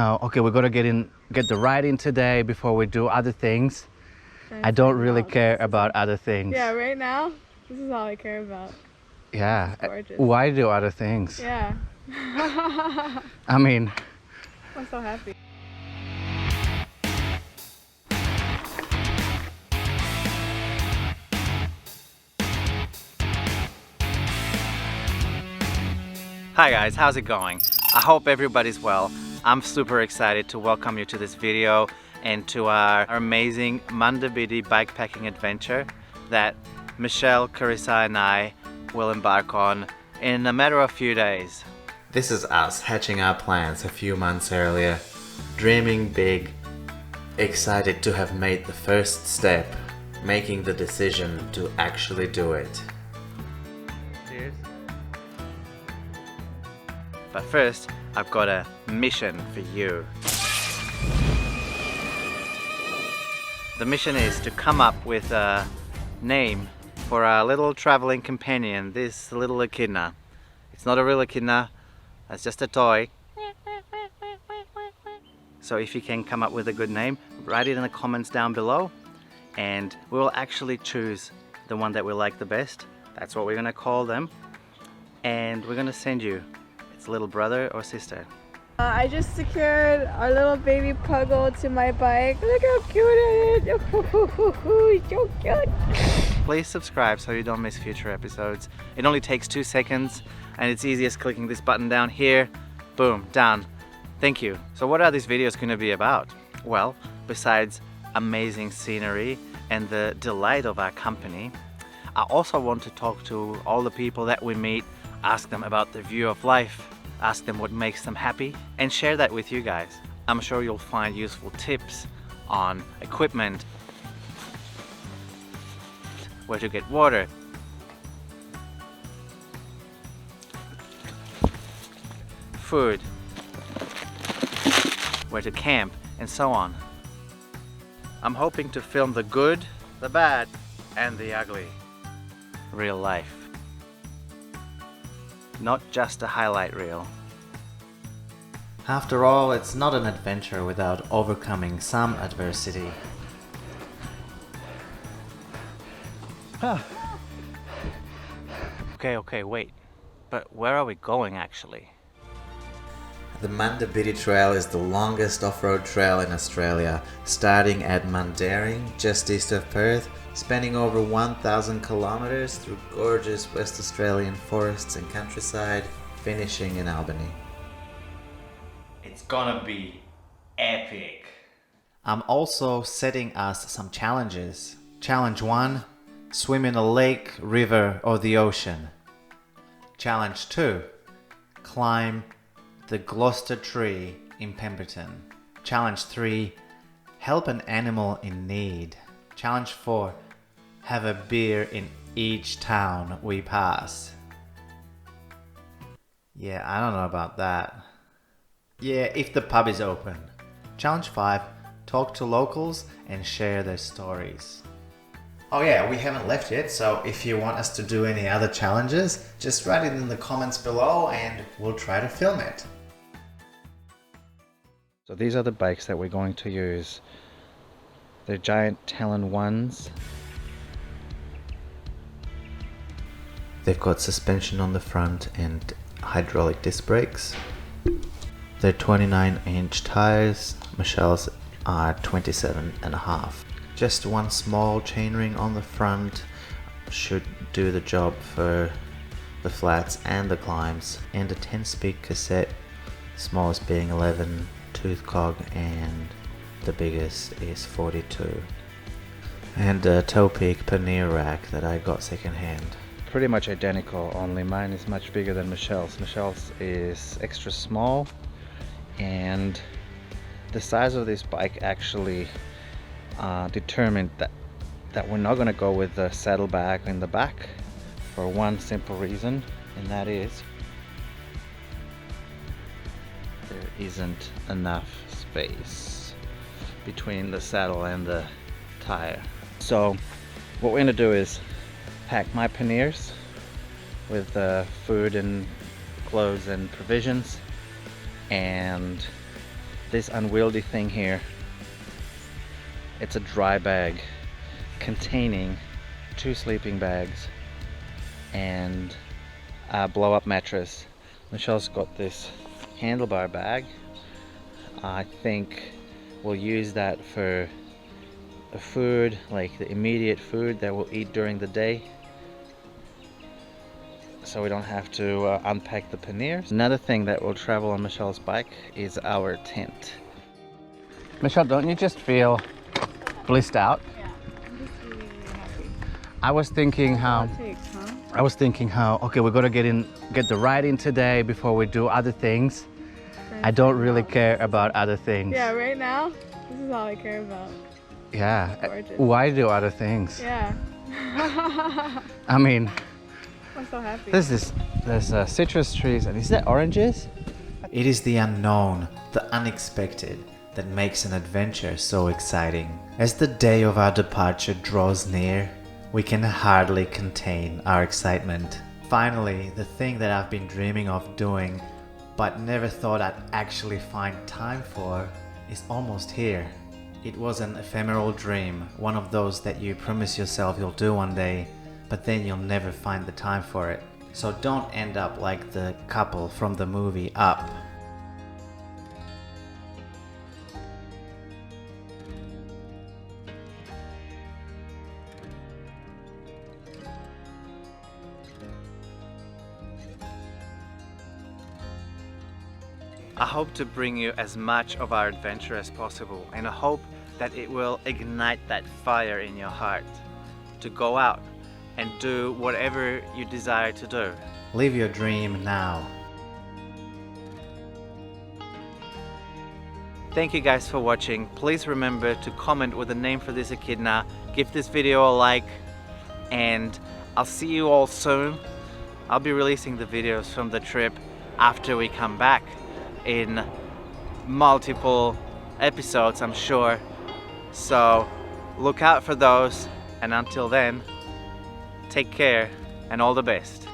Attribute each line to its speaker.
Speaker 1: Okay, we're gonna get the ride in today before we do other things. I don't really care about other things.
Speaker 2: Yeah, right now, this is all I care about.
Speaker 1: Yeah.
Speaker 2: This is gorgeous.
Speaker 1: Why do other things?
Speaker 2: Yeah.
Speaker 1: I mean,
Speaker 2: I'm so happy.
Speaker 1: hi guys, how's it going? I hope everybody's well. I'm super excited to welcome you to this video and to our amazing Munda Biddi bikepacking adventure that Michelle, Carissa and I will embark on in a matter of few days. This is us hatching our plans a few months earlier, dreaming big, excited to have made the first step, making the decision to actually do it. Cheers. But first, I've got a mission for you. The mission is to come up with a name for our little traveling companion, this little echidna. It's not a real echidna, it's just a toy. So if you can come up with a good name, write it in the comments down below and we will actually choose the one that we like the best. That's what we're gonna call them. And we're gonna send you its little brother or sister.
Speaker 2: I just secured our little baby puggle to my bike. Look how cute it is. He's so cute.
Speaker 1: Please subscribe so you don't miss future episodes. It only takes 2 seconds and it's easy as clicking this button down here. Boom, done. Thank you. So what are these videos going to be about? Well, besides amazing scenery and the delight of our company, I also want to talk to all the people that we meet, ask them about their view of life, ask them what makes them happy, and share that with you guys. I'm sure you'll find useful tips on equipment, where to get water, food, where to camp, and so on. I'm hoping to film the good, the bad, and the ugly. Real life. Not just a highlight reel. After all, it's not an adventure without overcoming some adversity. Okay, wait. But where are we going actually? The Munda Biddi Trail is the longest off-road trail in Australia, starting at Mundaring, just east of Perth, spanning over 1,000 kilometers through gorgeous West Australian forests and countryside, finishing in Albany. It's gonna be epic! I'm also setting us some challenges. Challenge 1, swim in a lake, river or the ocean. Challenge 2, climb the Gloucester tree in Pemberton. Challenge 3, help an animal in need. Challenge 4, have a beer in each town we pass. Yeah, I don't know about that. Yeah, if the pub is open. Challenge 5, talk to locals and share their stories. Oh yeah, we haven't left yet, so if you want us to do any other challenges, just write it in the comments below and we'll try to film it. So these are the bikes that we're going to use. They're giant Talon 1s. They've got suspension on the front and hydraulic disc brakes. They're 29-inch tires. Michelle's are 27.5. Just one small chainring on the front should do the job for the flats and the climbs, and a 10-speed cassette, smallest being 11 tooth cog and the biggest is 42, and a toe peak pannier rack that I got secondhand. Pretty much identical, only mine is much bigger than Michelle's. Michelle's is extra small, and the size of this bike actually determined that we're not going to go with the saddlebag in the back for one simple reason, and that is there isn't enough space between the saddle and the tire. So what we're going to do is pack my panniers with food and clothes and provisions, and this unwieldy thing here. It's a dry bag containing 2 sleeping bags and a blow-up mattress. Michelle's got this handlebar bag. I think we'll use that for food, like the immediate food that we'll eat during the day, so we don't have to unpack the panniers. Another thing that will travel on Michelle's bike is our tent. Michelle, don't you just feel blissed out?
Speaker 2: Yeah, I'm just really, really happy.
Speaker 1: I was thinking how okay, we gotta get the ride in today before we do other things. I don't really care about other things.
Speaker 2: Yeah, right now, this is all I care about.
Speaker 1: Yeah.
Speaker 2: Gorgeous.
Speaker 1: Why do other things?
Speaker 2: Yeah.
Speaker 1: I mean,
Speaker 2: I'm so happy.
Speaker 1: there's citrus trees, and is that oranges? It is the unknown, the unexpected, that makes an adventure so exciting. As the day of our departure draws near, we can hardly contain our excitement. Finally, the thing that I've been dreaming of doing, but never thought I'd actually find time for, is almost here. It was an ephemeral dream, one of those that you promise yourself you'll do one day, but then you'll never find the time for it. So don't end up like the couple from the movie Up. I hope to bring you as much of our adventure as possible, and I hope that it will ignite that fire in your heart to go out and do whatever you desire to do. Live your dream now. Thank you guys for watching. Please remember to comment with a name for this echidna, give this video a like, and I'll see you all soon. I'll be releasing the videos from the trip after we come back in multiple episodes, I'm sure. So look out for those, and until then, take care and all the best.